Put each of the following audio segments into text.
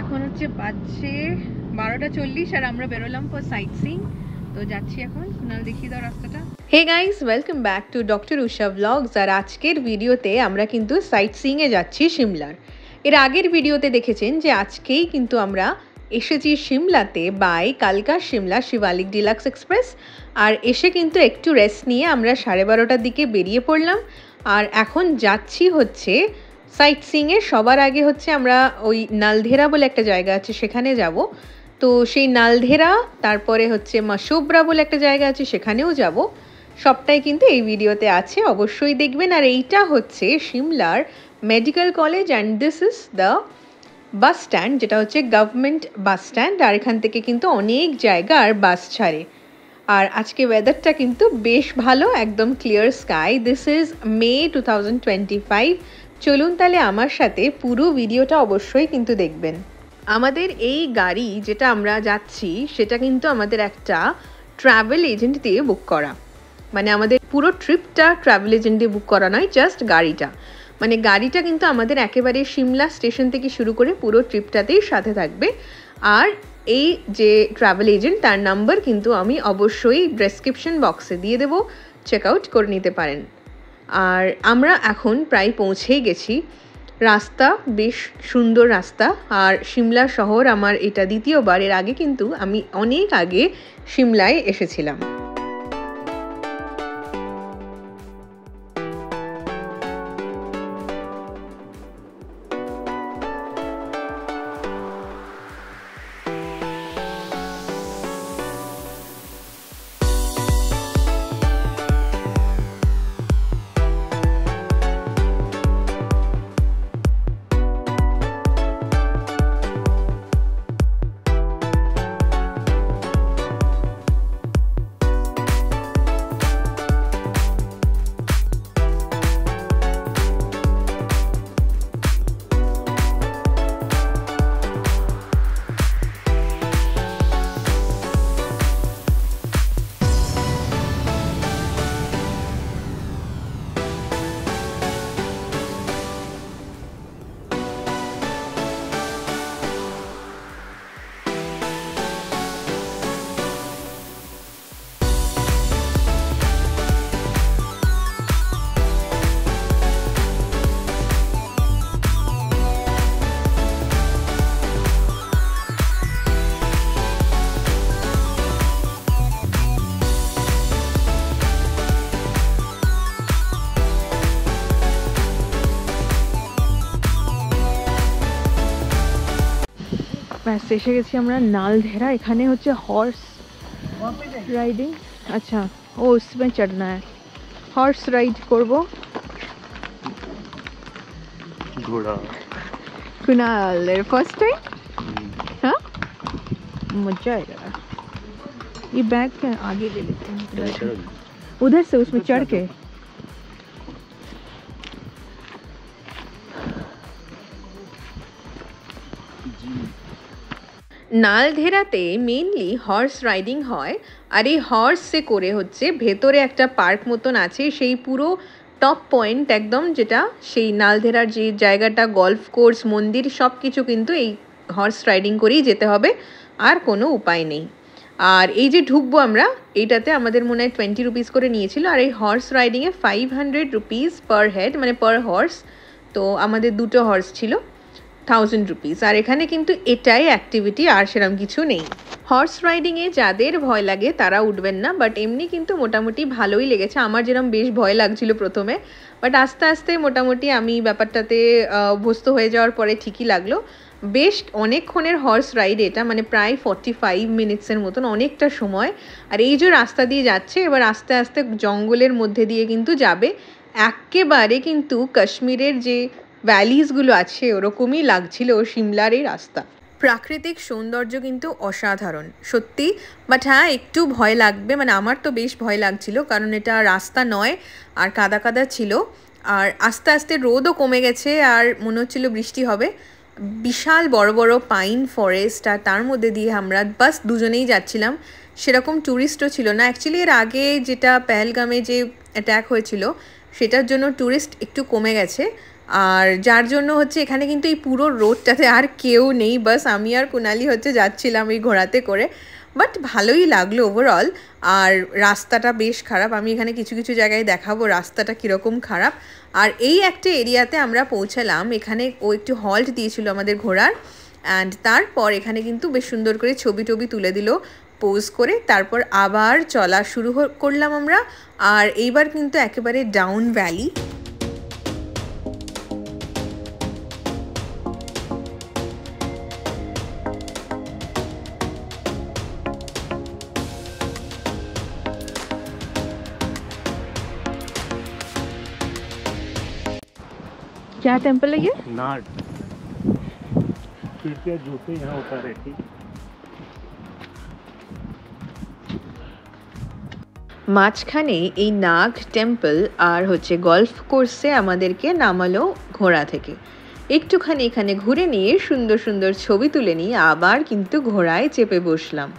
এখন হচ্ছে বাজছে 12:40 আর আমরা বেরোলাম ফর সাইট সিইং। তো যাচ্ছি এখন। কুনাল দেখিয়ে দাও রাস্তাটা। Hey guys, welcome back to doctor Usha blogs. আর আজকের ভিডিওতে আমরা কিন্তু সাইট সিইংয়ে যাচ্ছি সিমলার। এর আগের ভিডিওতে দেখেছেন যে আজকেই কিন্তু আমরা এসেছি সিমলাতে বাই কালকা সিমলা শিবালিক ডিলাক্স এক্সপ্রেস। আর এসে কিন্তু একটু রেস্ট নিয়ে আমরা 12:30টার দিকে বেরিয়ে পড়লাম। আর এখন যাচ্ছি হচ্ছে সাইট সিইংয়ে। সবার আগে হচ্ছে আমরা ওই নালধেরা বলে একটা জায়গা আছে সেখানে যাব। তো সেই নালধেরা, তারপরে হচ্ছে মাসুবরা বলে একটা জায়গা আছে সেখানেও যাব। সবটাই কিন্তু এই ভিডিওতে আছে, অবশ্যই দেখবেন। আর এইটা হচ্ছে সিমলার medical college and this is the bus stand, যেটা হচ্ছে গভর্নমেন্ট বাস স্ট্যান্ড। আর এখান থেকে কিন্তু অনেক জায়গার বাস ছাড়ে। আর আজকে ওয়েদারটা কিন্তু বেশ ভালো, একদম ক্লিয়ার স্কাই। দিস ইজ মে 2025। চলুন তাহলে আমার সাথে পুরো ভিডিওটা অবশ্যই কিন্তু দেখবেন। আমাদের এই গাড়ি যেটা আমরা যাচ্ছি সেটা কিন্তু আমাদের একটা ট্রাভেল এজেন্ট দিয়ে বুক করা। মানে আমাদের পুরো ট্রিপটা ট্রাভেল এজেন্ট দিয়ে বুক করা নয়, জাস্ট গাড়িটা। মানে গাড়িটা কিন্তু আমাদের একেবারে সিমলা স্টেশন থেকে শুরু করে পুরো ট্রিপটাতেই সাথে থাকবে। আর এই যে ট্রাভেল এজেন্ট তার নাম্বার কিন্তু আমি অবশ্যই ডেসক্রিপশন বক্সে দিয়ে দেবো, চেক আউট করে নিতে পারেন। আর আমরা এখন প্রায় পৌঁছেই গেছি। রাস্তা বেশ সুন্দর রাস্তা। আর সিমলা শহর আমার এটা দ্বিতীয়বার, এর আগে কিন্তু আমি অনেক আগে সিমলায় এসেছিলাম। এসে গেছি আমরা नालधेरा। এখানে হচ্ছে হর্স রাইডিং। আচ্ছা, ও उसमें चढ़ना है, हॉर्स राइड করব। घोड़ा कुनाल फर्स्ट टाइम। हाँ, मजा आएगा। ये बैग के आगे ले लेते हैं उधर से, उसमें चढ़ के। নালধেরাতে মেইনলি হর্স রাইডিং হয়। আর এই হর্সে করে হচ্ছে ভেতরে একটা পার্ক মতন আছে, সেই পুরো টপ পয়েন্ট একদম, যেটা সেই নালধেরার যে জায়গাটা, গল্ফ কোর্স, মন্দির, সব কিছু কিন্তু এই হর্স রাইডিং করেই যেতে হবে, আর কোনো উপায় নেই। আর এই যে ঢুকবো আমরা, এইটাতে আমাদের মনে হয় 20 রুপিস করে নিয়েছিল। আর এই হর্স রাইডিংয়ে 500 রুপিস পার হেড, মানে পার হর্স। তো আমাদের দুটো হর্স ছিল, 1000 রুপিস। আর এখানে কিন্তু এটাই অ্যাক্টিভিটি, আর সেরকম কিছু নেই। হর্স রাইডিংয়ে যাদের ভয় লাগে তারা উঠবেন না, বাট এমনি কিন্তু মোটামুটি ভালোই লেগেছে। আমার যেরকম বেশ ভয় লাগছিল প্রথমে, বাট আস্তে আস্তে মোটামুটি আমি ব্যাপারটাতে অভ্যস্ত হয়ে যাওয়ার পরে ঠিকই লাগলো। বেশ অনেকক্ষণের হর্স রাইড এটা, মানে প্রায় 45 মিনিটসের মতন, অনেকটা সময়। আর এই যে রাস্তা দিয়ে যাচ্ছে, এবার আস্তে আস্তে জঙ্গলের মধ্যে দিয়ে কিন্তু যাবে। একেবারে কিন্তু কাশ্মীরের যে ভ্যালিসগুলো আছে ওরকমই লাগছিল সিমলার এই রাস্তা। প্রাকৃতিক সৌন্দর্য কিন্তু অসাধারণ সত্যি, বাট হ্যাঁ একটু ভয় লাগবে। মানে আমার তো বেশ ভয় লাগছিল, কারণ এটা রাস্তা নয় আর কাদা কাদা ছিল। আর আস্তে আস্তে রোদও কমে গেছে, আর মনে হচ্ছিল বৃষ্টি হবে। বিশাল বড় বড় পাইন ফরেস্ট, আর তার মধ্যে দিয়ে আমরা বাস দুজনেই যাচ্ছিলাম। সেরকম ট্যুরিস্টও ছিল না। অ্যাকচুয়ালি এর আগে যেটা পেহেলগামে যে অ্যাট্যাক হয়েছিল সেটার জন্য ট্যুরিস্ট একটু কমে গেছে। আর যার জন্য হচ্ছে এখানে কিন্তু এই পুরো রোডটাতে আর কেউ নেই, বাস আমি আর কুনালি হচ্ছে যাচ্ছিলাম এই ঘোড়াতে করে। বাট ভালোই লাগলো ওভারঅল। আর রাস্তাটা বেশ খারাপ, আমি এখানে কিছু কিছু জায়গায় দেখাবো রাস্তাটা কীরকম খারাপ। আর এই একটা এরিয়াতে আমরা পৌঁছালাম, এখানে ও একটু হল্ট দিয়েছিল আমাদের ঘোড়ার। অ্যান্ড তারপর এখানে কিন্তু বেশ সুন্দর করে ছবি টবি তুলে দিল পোজ করে, তারপর আবার চলা শুরু করলাম আমরা। আর এইবার কিন্তু একেবারে ডাউন ভ্যালি। क्या टेम्पल है ये? नाट कृपया जूते यहाँ उतारे थी। মাঝখানে এই নাগ টেম্পল আর হচ্ছে গল্ফ কোর্সে আমাদেরকে নামালো ঘোড়া থেকে। একটুখানি এখানে ঘুরে নিয়ে সুন্দর সুন্দর ছবি তুলে নিয়ে আবার কিন্তু ঘোড়ায় চেপে বসলাম।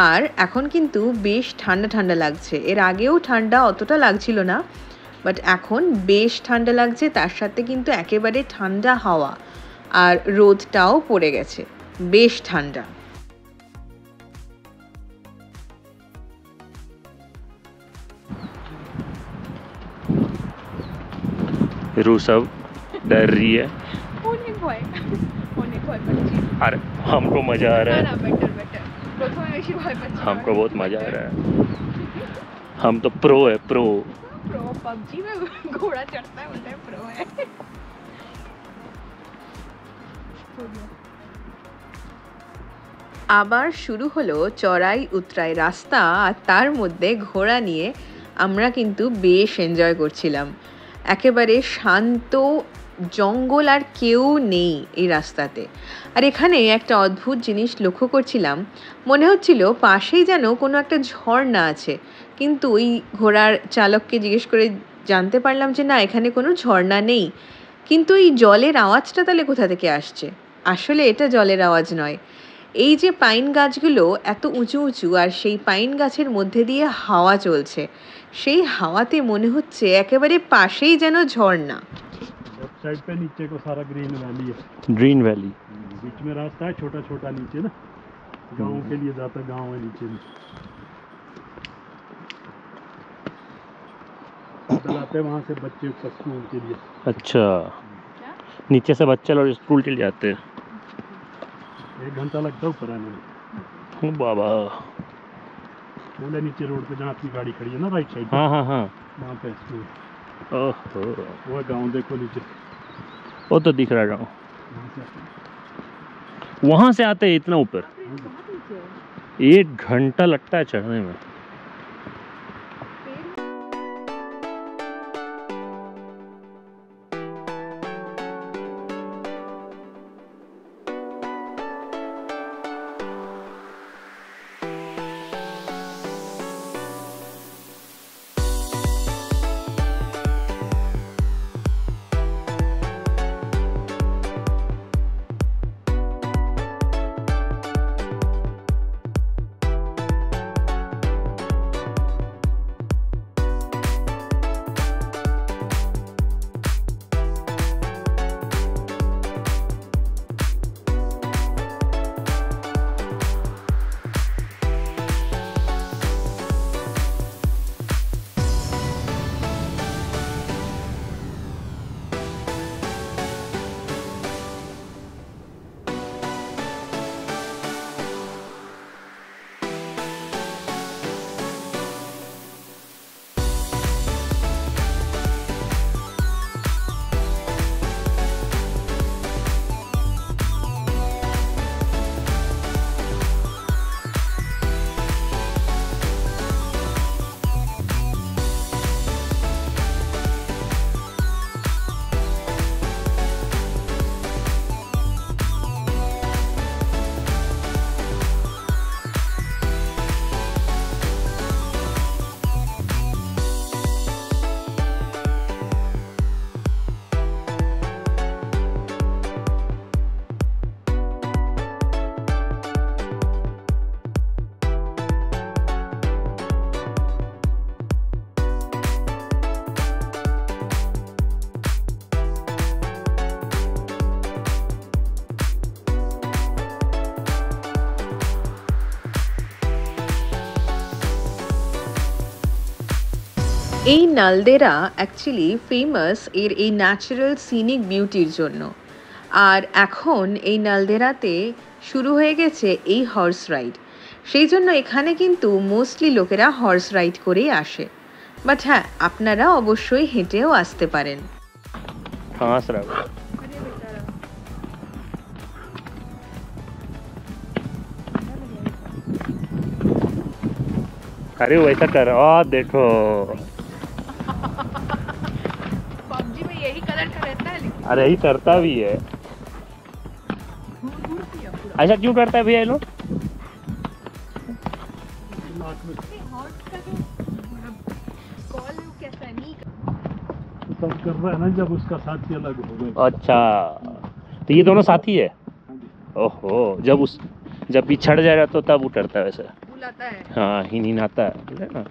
আর এখন কিন্তু বেশ ঠান্ডা ঠান্ডা লাগছে, এর আগেও ঠান্ডা অতটা লাগছিল না, বাট এখন বেশ ঠান্ডা লাগছে। তার সাথে কিন্তু একেবারে ঠান্ডা হাওয়া আর রোদটাও পড়ে গেছে, বেশ ঠান্ডা। ऋषभ डर रही है। अरे हमको मजा आ रहा है, हमको बहुत मजा आ रहा है। हम तो प्रो है, प्रो पबजी में घोड़ा चढ़ता है बोलता है प्रो है। আবার শুরু হলো চড়াই উতরাই রাস্তা, আর তার মধ্যে ঘোড়া নিয়ে আমরা কিন্তু বেশ এনজয় করছিলাম। একেবারে শান্ত জঙ্গল, আর কেউ নেই এই রাস্তাতে। আর এখানে একটা অদ্ভুত জিনিস লক্ষ্য করছিলাম, মনে হচ্ছিল পাশেই যেন কোনো একটা ঝর্ণা আছে, কিন্তু ওই ঘোড়ার চালককে জিজ্ঞেস করে জানতে পারলাম যে না, এখানে কোনো ঝর্ণা নেই। কিন্তু এই জলের আওয়াজটা তাহলে কোথা থেকে আসছে? আসলে এটা জলের আওয়াজ নয়, এই যে পাইন গাছগুলো এত উঁচু উঁচু, আর সেই পাইন গাছের মধ্যে দিয়ে হাওয়া চলছে, সেই হাওয়াতে মনে হচ্ছে একেবারে পাশেই যেন ঝর্ণা। साइड पे नीचे को सारा ग्रीन वैली है, ग्रीन वैली। बीच में रास्ता है छोटा छोटा नीचे ना, गांव के लिए जाता, गांव है नीचे में आते वहाँ से बच्चे स्कूल के लिए। अच्छा, नीचे से बच्चे लोग स्कूल के लिए जाते हैं। 1 घंटा लगता है ऊपर आने में। बाबा बोले नीचे रोड पे जहाँ आपकी गाड़ी खड़ी है ना, राइट साइड। हाँ हाँ हाँ, वहाँ पे स्कूल। ओहो, वो गांव देखो नीचे, वो तो दिख रहा गाँव। वहाँ से आते हैं इतना ऊपर, 1 घंटा लगता है चढ़ने में। এই নালদেরা অ্যাকচুয়ালি ফেমাস এর এই ন্যাচারাল সিনিক বিউটির জন্য। আর এখন এই নালদেরাতে শুরু হয়ে গেছে এই হর্স রাইড, সেই জন্য এখানে কিন্তু মোস্টলি লোকেরা হর্স রাইড করেই আসে। বাট হ্যাঁ, আপনারা অবশ্যই হেঁটেও আসতে পারেন। अरे वैसा कर, और देखो पबजी में यही कलर का रहता है, लेकिन अरे ही करता भी है। ऐसा क्यों करता है भैया ये लोग? सब कर रहा है ना, जब उसका साथी अलग हो गया। अच्छा, तो ये दोनों साथी है। ओहो, जब बिछड़ जाएगा तो तब उतरता है वैसे। बुलाता है। हाँ, हिन आता है ना।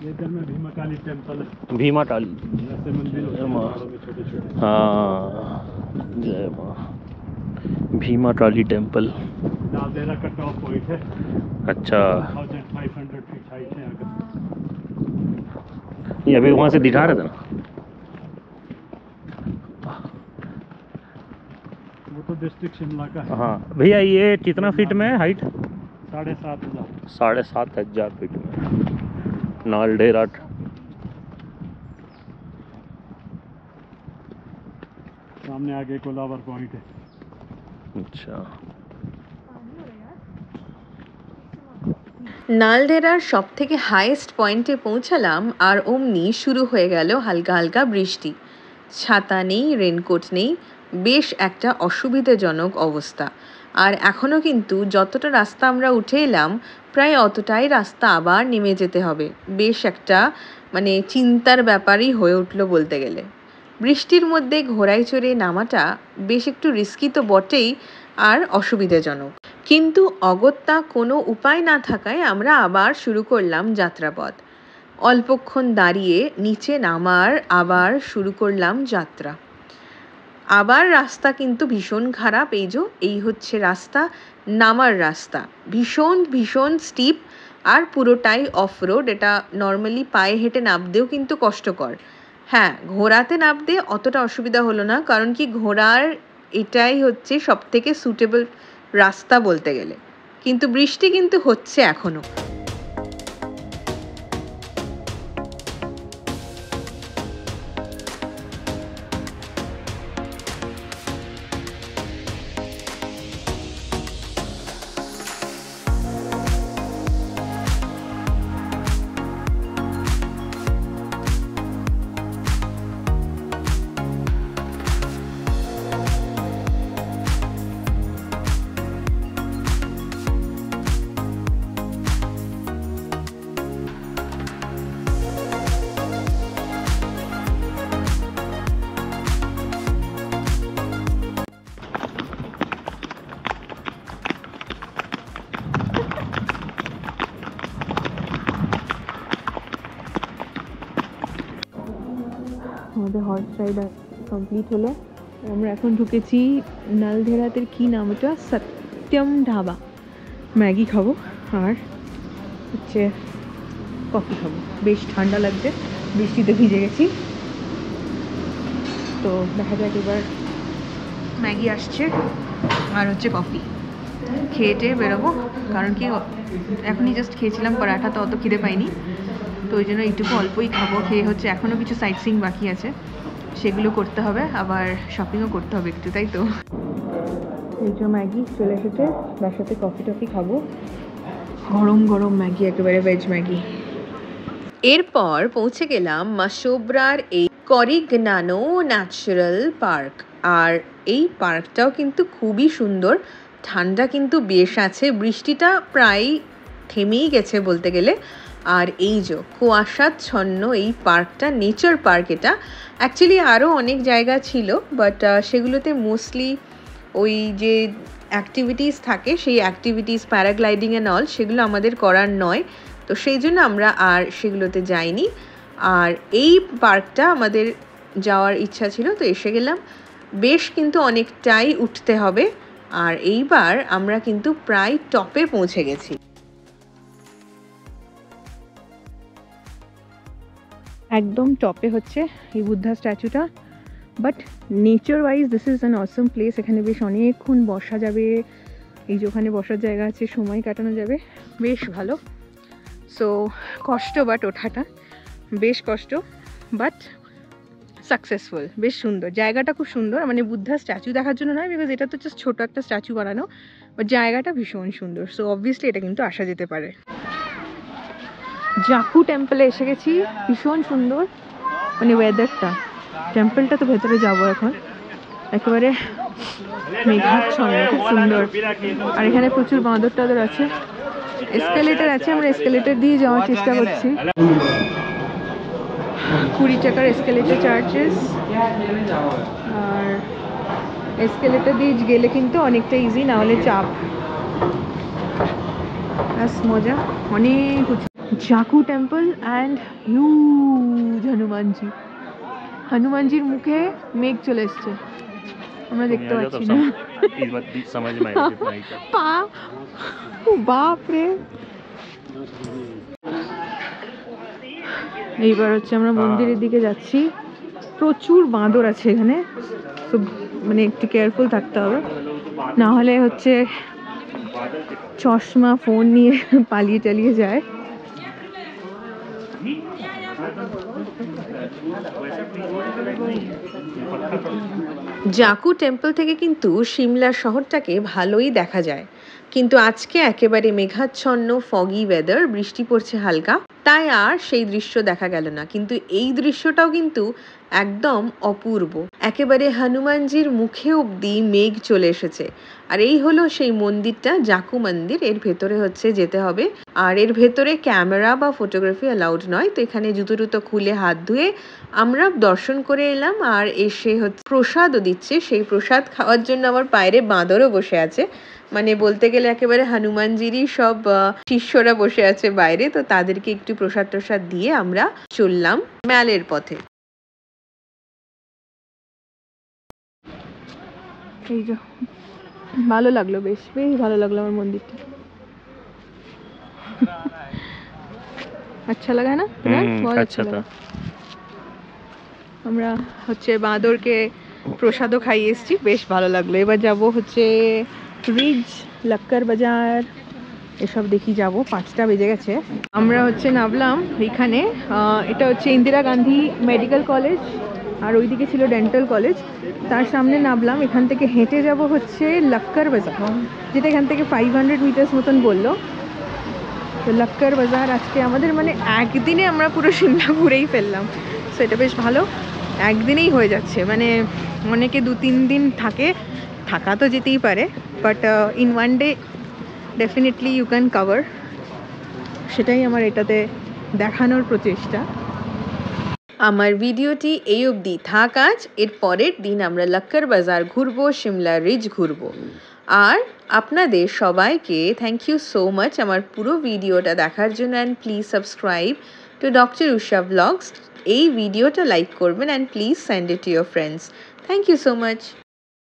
ये इधर में भीमा काली टेम्पल है, भीमा काली, ऐसे मंदिर होते हैं पहाड़ों में छोटे-छोटे। हाँ, जय माँ। भीमा काली टेम्पल। नालदेहरा का टॉप पॉइंट है। अच्छा, 1500 फीट हाइट है यहाँ का। ये अभी वहाँ से दिखा रहे थे ना। वो तो डिस्ट्रिक्ट शिमला का है। हाँ भैया, ये कितना फीट में है हाइट? 7,500। 7,500 फीट में नालदेहरा। सामने आगे कोलावर पॉइंट है। अच्छा, নালদেরার সব থেকে হাইয়েস্ট পয়েন্টে পৌঁছালাম, আর অমনি শুরু হয়ে গেল হালকা হালকা বৃষ্টি। ছাতা নেই, রেনকোট নেই, বেশ একটা অসুবিধাজনক অবস্থা। আর এখনও কিন্তু যতটা রাস্তা আমরা উঠে এলাম, প্রায় অতটাই রাস্তা আবার নেমে যেতে হবে। বেশ একটা মানে চিন্তার ব্যাপারই হয়ে উঠলো বলতে গেলে। বৃষ্টির মধ্যে ঘোড়ায় চড়ে নামাটা বেশ একটু রিস্কি তো বটেই, আর অসুবিধাজনক। কিন্তু অগত্যা কোনো উপায় না থাকায় আমরা আবার শুরু করলাম যাত্রাপথ। অল্পক্ষণ দাঁড়িয়ে নিচে নামার আবার শুরু করলাম যাত্রা। আবার রাস্তা কিন্তু ভীষণ খারাপ। এই হচ্ছে রাস্তা, নামার রাস্তা। ভীষণ ভীষণ স্টিপ আর পুরোটাই অফ রোড। এটা নর্মালি পায়ে হেঁটে নামতেও কিন্তু কষ্টকর। হ্যাঁ, ঘোড়াতে নামতে অতটা অসুবিধা হলো না, কারণ কি ঘোড়ার এটাই হচ্ছে সব থেকে সুটেবল রাস্তা বলতে গেলে। কিন্তু বৃষ্টি কিন্তু হচ্ছে এখনো। আমাদের হর্স রাইড কমপ্লিট হলো। আমরা এখন ঢুকেছি নালদেহরাতের কি নাম ওটা, সত্যম ধাবা। ম্যাগি খাবো আর হচ্ছে কফি খাবো। বেশ ঠান্ডা লাগছে, বৃষ্টিতে ভিজে গেছি। তো দেখা যাক এবার। ম্যাগি আসছে আর হচ্ছে কফি খেয়ে টেয়ে বেরোবো। কারণ কি এখনই জাস্ট খেয়েছিলাম পরাঠা, তো অত খিদে পাইনি, তো ওই জন্য এইটুকু অল্পই খাবো। খেয়ে হচ্ছে এখনও কিছু সাইট সিইং বাকি আছে, সেগুলো করতে হবে, আবার শপিংও করতে হবে একটু, তাই তো। এই যে ম্যাগি চলে এসেছে, তার সাথে কফি টফি খাবো। গরম গরম ম্যাগি, একেবারে ভেজ ম্যাগি। এরপর পৌঁছে গেলাম মাসোবরার এই করিগনানো ন্যাচারাল পার্ক। আর এই পার্কটাও কিন্তু খুবই সুন্দর। ঠান্ডা কিন্তু বেশ আছে, বৃষ্টিটা প্রায় থেমেই গেছে বলতে গেলে। আর এই যে কুয়াশাচ্ছন্ন এই পার্কটা, নেচার পার্ক এটা। অ্যাকচুয়ালি আরও অনেক জায়গা ছিল, বাট সেগুলোতে মোস্টলি ওই যে অ্যাক্টিভিটিস থাকে, সেই অ্যাক্টিভিটিস প্যারাগ্লাইডিং অ্যান্ড অল, সেগুলো আমাদের করার নয়, তো সেই জন্য আমরা আর সেগুলোতে যাইনি। আর এই পার্কটা আমাদের যাওয়ার ইচ্ছা ছিল, তো এসে গেলাম। বেশ কিন্তু অনেকটাই উঠতে হবে, আর এইবার আমরা কিন্তু প্রায় টপে পৌঁছে গেছি। একদম টপে হচ্ছে এই বুদ্ধা স্ট্যাচুটা। But nature wise this is an awesome place. এখানে বেশ অনেকক্ষণ বসা যাবে, এই যে ওখানে বসার জায়গা আছে, সময় কাটানো যাবে, বেশ ভালো। সো কষ্ট, বাট ওঠাটা বেশ কষ্ট, বাট সাকসেসফুল। বেশ সুন্দর জায়গাটা, খুব সুন্দর। মানে বুদ্ধা স্ট্যাচু দেখার জন্য নয়, বিকজ এটা তো জাস্ট ছোটো একটা স্ট্যাচু বানানো, বাট জায়গাটা ভীষণ সুন্দর। সো অবভিয়াসলি এটা কিন্তু আসা যেতে পারে। জাকু টেম্পলে এসে গেছি, ভীষণ সুন্দর মানে ওয়েদারটা। টেম্পলটা তো ভেতরে যাবো এখন, একেবারে মেঘাচ্ছন্ন, খুব সুন্দর। আর এখানে প্রচুর বাঁদর টাদর আছে, এসকেলেটার আছে, আমরা এসকেলেটার দিয়ে যাওয়ার চেষ্টা করছি। 20 টাকার এসকেলেটার চার্জেস, আর এসকেলেটার দিয়ে গেলে কিন্তু অনেকটা ইজি, না হলে চাপ। ব্যাস মজা, অনেক উঁচু। Jakhu temple and huge Hanumanji. হনুমানজির মুখে মেঘ চলে এসছে, আমরা দেখতে পাচ্ছি না। পা, বাপরে। এইবার হচ্ছে আমরা মন্দিরের দিকে যাচ্ছি। প্রচুর বাঁদর আছে এখানে, তো মানে একটু কেয়ারফুল থাকতে হবে, না হলে হচ্ছে চশমা ফোন নিয়ে পালিয়ে টালিয়ে যায়। জাকু টেম্পল থেকে কিন্তু সিমলা শহরটাকে ভালোই দেখা যায়, কিন্তু আজকে একেবারে মেঘাচ্ছন্ন, ফগি ওয়েদার, বৃষ্টি পড়ছে হালকা, তাই আর সেই দৃশ্য দেখা গেল না। কিন্তু এই দৃশ্যটাও কিন্তু একদম অপূর্ব, একেবারে হনুমানজির মুখে অবধি মেঘ চলে এসেছে। আর এই হলো সেই মন্দিরটা, জাকু মন্দির। এর ভেতরে হচ্ছে যেতে হবে, আর এর ভেতরে ক্যামেরা বা ফটোগ্রাফি অ্যালাউড নয়। তো এখানে জুতো টুতো খুলে হাত ধুয়ে আমরা দর্শন করে এলাম, আর এসে হচ্ছে প্রসাদও দিচ্ছে। সেই প্রসাদ খাওয়ার জন্য আমার বাইরে বাঁদরও বসে আছে, মানে বলতে গেলে একেবারে হনুমানজিরই সব শিষ্যরা বসে আছে বাইরে। তো তাদেরকে একটু প্রসাদ টসাদ দিয়ে আমরা চললাম ম্যালের পথে। এই যে ভালো লাগলো, বেশ বেশ ভালো লাগলো আমার মন্দিরটা। আচ্ছা লাগা না? আচ্ছা লাগা। আমরা হচ্ছে বাঁদরকে প্রসাদও খাইয়ে এসেছি, বেশ ভালো লাগলো। এবার যাব হচ্ছে রিজ, লক্কর বাজার, এসব দেখি যাব। 5টা বেজে গেছে। আমরা হচ্ছে নামলাম এইখানে, এটা হচ্ছে ইন্দিরা গান্ধী মেডিকেল কলেজ, আর ওইদিকে ছিল ডেন্টাল কলেজ। তার সামনে নামলাম। এখান থেকে হেঁটে যাব হচ্ছে লক্কর বাজার, যেটা এখান থেকে 500 মিটার্স মতন বললো। তো লক্কর বাজার আজকে আমাদের মানে একদিনে আমরা পুরো সিমলা ঘুরেই ফেললাম। সো এটা বেশ ভালো, একদিনেই হয়ে যাচ্ছে। মানে অনেকে 2-3 দিন থাকা তো যেতেই পারে, but in one day definitely you can cover. সেটাই আমার এটাতে দেখানোর প্রচেষ্টা। আমার ভিডিওটি এই অবধি থাক আজ। এর পরের দিন আমরা লক্কর বাজার ঘুরবো, সিমলা রিজ ঘুরবো। আর আপনাদের সবাইকে থ্যাংক ইউ সো মাচ আমার পুরো ভিডিওটা দেখার জন্য। And please subscribe to doctor Usha blogs. এই ভিডিওটা লাইক করবেন, and please send it to your friends. Thank you so much.